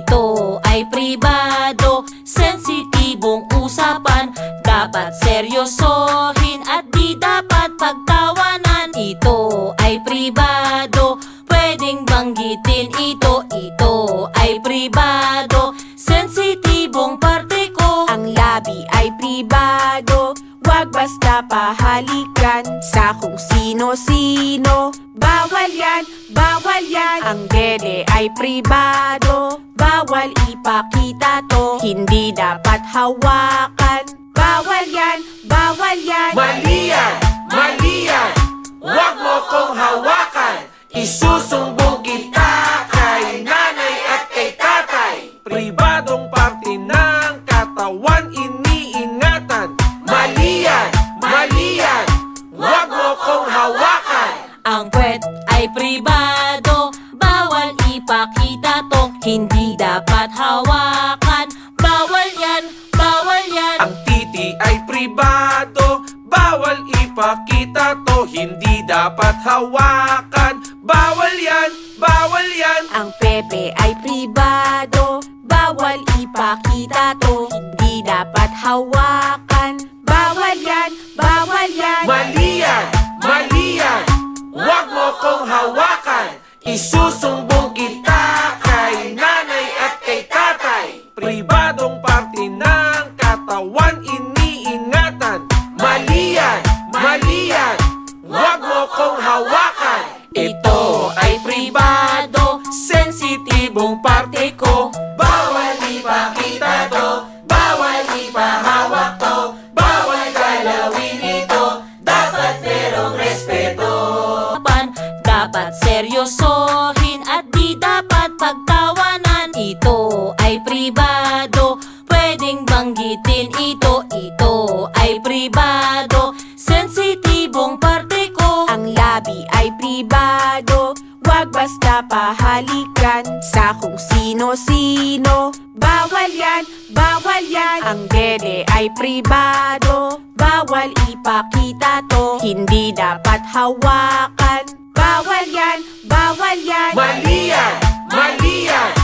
Ito ay pribado, sensitibong usapan. Dapat seryosohin at di dapat pagtawanan. Ito ay pribado, pwedeng banggitin ito. Ito ay pribado, sensitibong parte ko. Ang labi ay pribado, wag basta pahalikan sa kung sino-sino. Bawal yan, bawal yan. Ang dede ay pribado, bawal ipakita to. Hindi dapat hawakan. Bawal yan, bawal yan. Mali yan, mali yan. Huwag mo kong hawakan. Isusumbong kita kay nanay at kay tatay. Pribadong parte ng katawan iniingatan. Mali yan, mali yan. Huwag mo kong hawakan. Ang puwet ay pribado, bawal ipakita to. Hindi dapat hawakan. Bawal yan, bawal yan. Ang titi ay pribado, bawal ipakita to. Hindi dapat hawakan. Bawal yan, bawal yan. Ang pepe ay pribado, bawal ipakita to. Hindi dapat hawakan. Bawal yan, bawal yan. Mali yan, mali yan. Huwag mo kong hawakan. Isusumbong kita kay nanay at kay tatay. Pribadong parte ng katawan iniingatan. Mali yan, mali yan. Huwag mo kong hawakan. Ito ay pribado, sensitibong parte ko. Bawal ipakita to, bawal ipahawak to, bawal galawin ito. Dapat merong respeto. Dapat seryosohin at di dapat pagtawanan. Ito ay pribado, pwedeng banggitin ito. Ito ay pribado, sensitibong parte ko. Ang labi ay pribado, wag basta pahalikan sa kung sino-sino. Bawal yan, bawal yan. Ang dede ay pribado, bawal ipakita to. Hindi dapat hawakan. Bawal yan, bawal yan. Mali yan, mali yan.